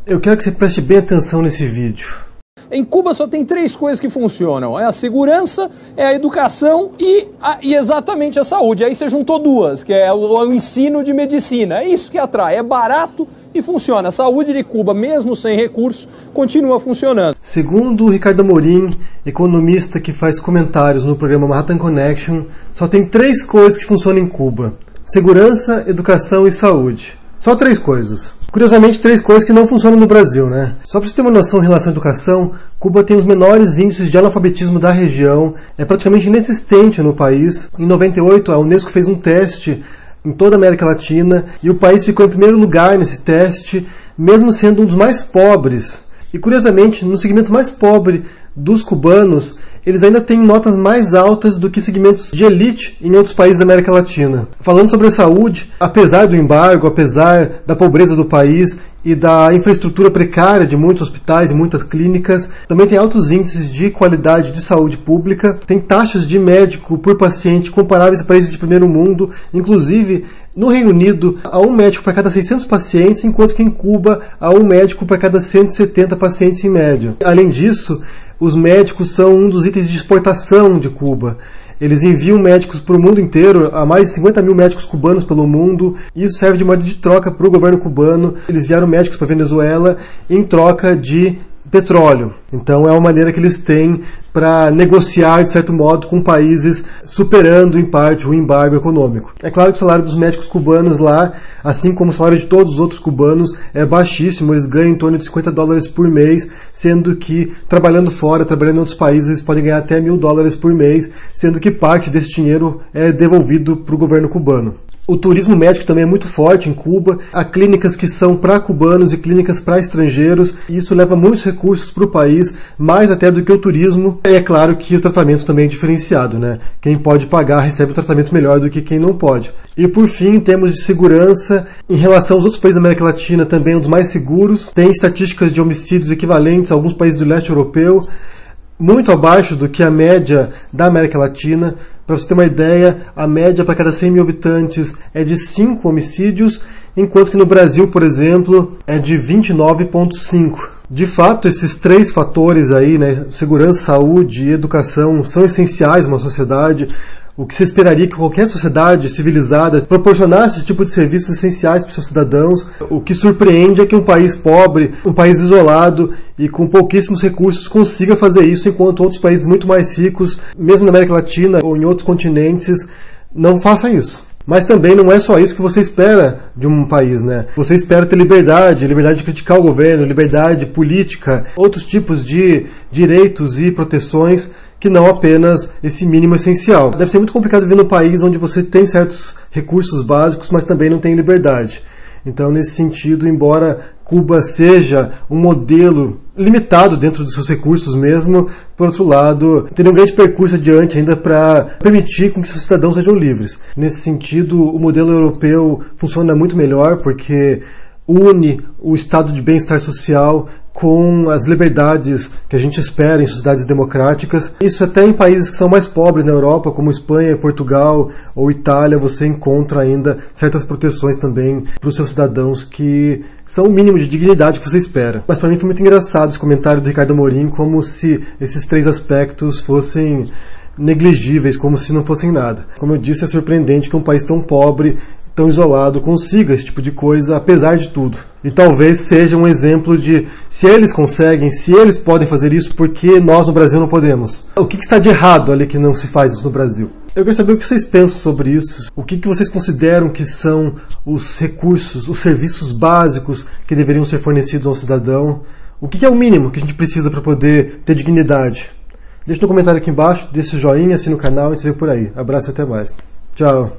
Eu quero que você preste bem atenção nesse vídeo. Em Cuba só tem 3 coisas que funcionam. É a segurança, é a educação e exatamente a saúde. Aí você juntou 2, que é o ensino de medicina. É isso que atrai, é barato e funciona. A saúde de Cuba, mesmo sem recursos, continua funcionando. Segundo o Ricardo Amorim, economista que faz comentários no programa Manhattan Connection, só tem 3 coisas que funcionam em Cuba: segurança, educação e saúde. Só 3 coisas. Curiosamente, 3 coisas que não funcionam no Brasil, né? Só para você ter uma noção em relação à educação, Cuba tem os menores índices de analfabetismo da região, é praticamente inexistente no país. Em 98, a Unesco fez um teste em toda a América Latina e o país ficou em primeiro lugar nesse teste, mesmo sendo um dos mais pobres. E curiosamente, no segmento mais pobre dos cubanos, eles ainda têm notas mais altas do que segmentos de elite em outros países da América Latina. Falando sobre a saúde, apesar do embargo, apesar da pobreza do país e da infraestrutura precária de muitos hospitais e muitas clínicas, também tem altos índices de qualidade de saúde pública, tem taxas de médico por paciente comparáveis a países de primeiro mundo, inclusive no Reino Unido há um médico para cada 600 pacientes, enquanto que em Cuba há um médico para cada 170 pacientes em média. Além disso, os médicos são um dos itens de exportação de Cuba. Eles enviam médicos para o mundo inteiro, há mais de 50 mil médicos cubanos pelo mundo, e isso serve de moeda de troca para o governo cubano. Eles enviaram médicos para a Venezuela em troca de petróleo. Então é uma maneira que eles têm para negociar, de certo modo, com países superando, em parte, o embargo econômico. É claro que o salário dos médicos cubanos lá, assim como o salário de todos os outros cubanos, é baixíssimo. Eles ganham em torno de $50 por mês, sendo que, trabalhando fora, trabalhando em outros países, eles podem ganhar até $1.000 por mês, sendo que parte desse dinheiro é devolvido para o governo cubano. O turismo médico também é muito forte em Cuba. Há clínicas que são para cubanos e clínicas para estrangeiros. E isso leva muitos recursos para o país, mais até do que o turismo. E é claro que o tratamento também é diferenciado, né? Quem pode pagar recebe um tratamento melhor do que quem não pode. E por fim, em termos de segurança, em relação aos outros países da América Latina, também é um dos mais seguros. Tem estatísticas de homicídios equivalentes a alguns países do leste europeu, muito abaixo do que a média da América Latina. Para você ter uma ideia, a média para cada 100 mil habitantes é de 5 homicídios, enquanto que no Brasil, por exemplo, é de 29,5. De fato, esses 3 fatores aí, né, segurança, saúde e educação, são essenciais numa sociedade. O que se esperaria que qualquer sociedade civilizada proporcionasse esse tipo de serviços essenciais para os seus cidadãos. O que surpreende é que um país pobre, um país isolado e com pouquíssimos recursos consiga fazer isso, enquanto outros países muito mais ricos, mesmo na América Latina ou em outros continentes, não façam isso. Mas também não é só isso que você espera de um país, né? Você espera ter liberdade de criticar o governo, liberdade política, outros tipos de direitos e proteções, que não apenas esse mínimo essencial. Deve ser muito complicado viver num país onde você tem certos recursos básicos, mas também não tem liberdade. Então, nesse sentido, embora Cuba seja um modelo limitado dentro dos seus recursos mesmo, por outro lado, tem um grande percurso adiante ainda para permitir com que seus cidadãos sejam livres. Nesse sentido, o modelo europeu funciona muito melhor, porque une o estado de bem-estar social com as liberdades que a gente espera em sociedades democráticas. Isso até em países que são mais pobres na Europa, como Espanha, Portugal ou Itália, você encontra ainda certas proteções também para os seus cidadãos que são o mínimo de dignidade que você espera. Mas para mim foi muito engraçado esse comentário do Ricardo Amorim, como se esses 3 aspectos fossem negligíveis, como se não fossem nada. Como eu disse, é surpreendente que um país tão pobre, tão isolado, consiga esse tipo de coisa, apesar de tudo. E talvez seja um exemplo de, se eles conseguem, se eles podem fazer isso, por que nós no Brasil não podemos? O que está de errado ali que não se faz isso no Brasil? Eu quero saber o que vocês pensam sobre isso. O que vocês consideram que são os recursos, os serviços básicos que deveriam ser fornecidos ao cidadão? O que é o mínimo que a gente precisa para poder ter dignidade? Deixa no comentário aqui embaixo, deixa o joinha, assina o canal e a gente se vê por aí. Abraço e até mais. Tchau.